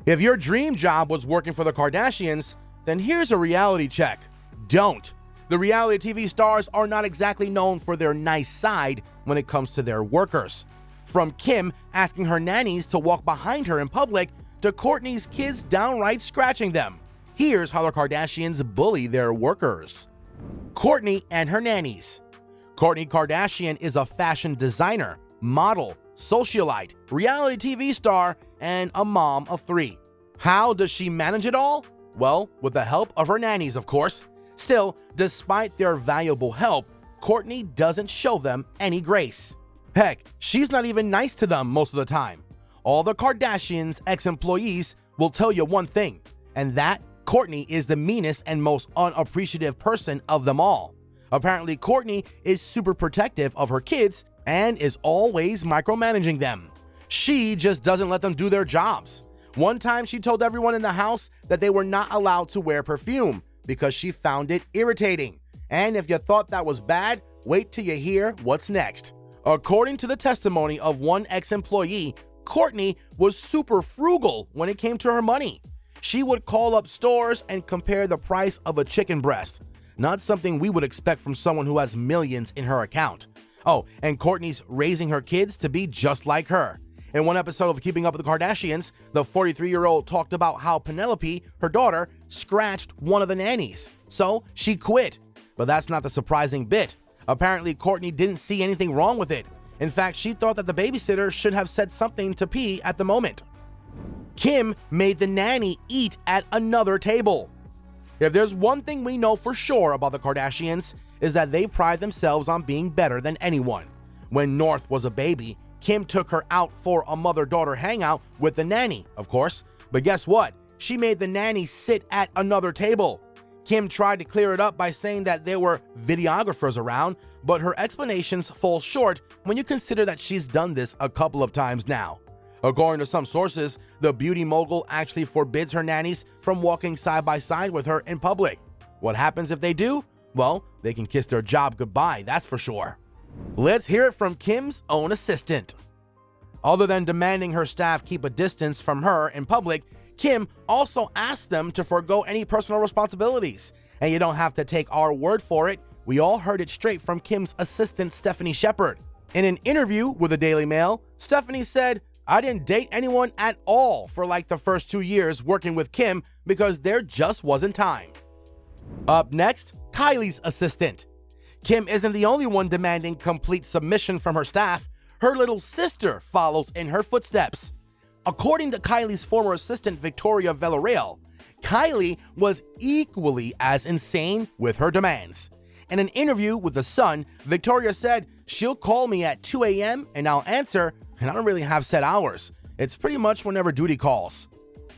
If your dream job was working for the Kardashians, then here's a reality check. Don't. The reality TV stars are not exactly known for their nice side when it comes to their workers. From Kim asking her nannies to walk behind her in public to Kourtney's kids downright scratching them. Here's how the Kardashians bully their workers. Kourtney and her nannies. Kourtney Kardashian is a fashion designer, model, socialite, reality TV star, and a mom of 3. How does she manage it all? Well, with the help of her nannies, of course. Still, despite their valuable help, Kourtney doesn't show them any grace. Heck, she's not even nice to them most of the time. All the Kardashians' ex-employees will tell you one thing, and that Kourtney is the meanest and most unappreciative person of them all. Apparently, Kourtney is super protective of her kids and is always micromanaging them. She just doesn't let them do their jobs. One time, she told everyone in the house that they were not allowed to wear perfume because she found it irritating. And if you thought that was bad, wait till you hear what's next. According to the testimony of one ex-employee, Kourtney was super frugal when it came to her money. She would call up stores and compare the price of a chicken breast. Not something we would expect from someone who has millions in her account. Oh, and Kourtney's raising her kids to be just like her. In one episode of Keeping Up with the Kardashians, the 43-year-old talked about how Penelope, her daughter, scratched one of the nannies. So she quit. But that's not the surprising bit. Apparently, Kourtney didn't see anything wrong with it. In fact, she thought that the babysitter should have said something to P at the moment. Kim made the nanny eat at another table. If there's one thing we know for sure about the Kardashians, is that they pride themselves on being better than anyone. When North was a baby, Kim took her out for a mother-daughter hangout with the nanny, of course. But guess what? She made the nanny sit at another table. Kim tried to clear it up by saying that there were videographers around, but her explanations fall short when you consider that she's done this a couple of times now. According to some sources, the beauty mogul actually forbids her nannies from walking side by side with her in public. What happens if they do? Well, they can kiss their job goodbye, that's for sure. Let's hear it from Kim's own assistant. Other than demanding her staff keep a distance from her in public, Kim also asked them to forego any personal responsibilities. And you don't have to take our word for it. We all heard it straight from Kim's assistant, Stephanie Shepard. In an interview with the Daily Mail, Stephanie said, "I didn't date anyone at all for like the first 2 years working with Kim because there just wasn't time." Up next, Kylie's assistant. Kim isn't the only one demanding complete submission from her staff. Her little sister follows in her footsteps. According to Kylie's former assistant, Victoria Villarreal, Kylie was equally as insane with her demands. In an interview with The Sun, Victoria said, "She'll call me at 2 a.m. and I'll answer, and I don't really have set hours. It's pretty much whenever duty calls."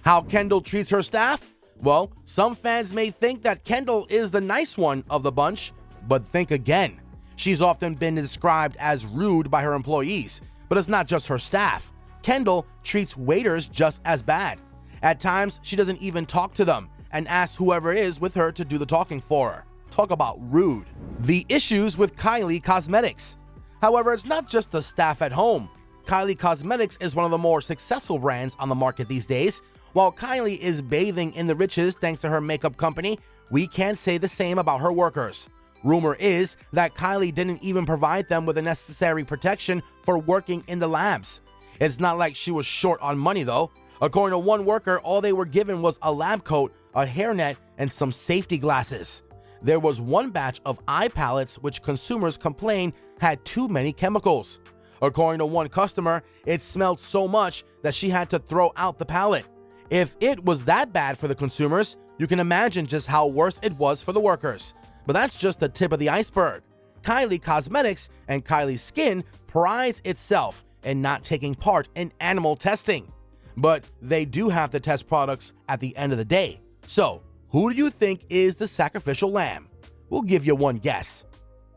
How Kendall treats her staff? Well, some fans may think that Kendall is the nice one of the bunch, but think again. She's often been described as rude by her employees, but it's not just her staff. Kendall treats waiters just as bad. At times, she doesn't even talk to them and asks whoever it is with her to do the talking for her. Talk about rude. The issues with Kylie Cosmetics. However, it's not just the staff at home. Kylie Cosmetics is one of the more successful brands on the market these days. While Kylie is bathing in the riches thanks to her makeup company, we can't say the same about her workers. Rumor is that Kylie didn't even provide them with the necessary protection for working in the labs. It's not like she was short on money though. According to one worker, all they were given was a lab coat, a hairnet, and some safety glasses. There was one batch of eye palettes which consumers complained had too many chemicals. According to one customer, it smelled so much that she had to throw out the palette. If it was that bad for the consumers, you can imagine just how worse it was for the workers. But that's just the tip of the iceberg. Kylie Cosmetics and Kylie Skin prides itself in not taking part in animal testing. But they do have to test products at the end of the day. So, who do you think is the sacrificial lamb? We'll give you one guess.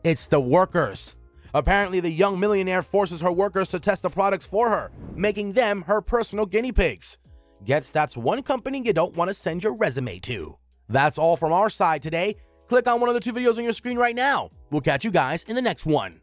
It's the workers. Apparently, the young millionaire forces her workers to test the products for her, making them her personal guinea pigs. Guess that's one company you don't want to send your resume to. That's all from our side today. Click on one of the 2 videos on your screen right now. We'll catch you guys in the next one.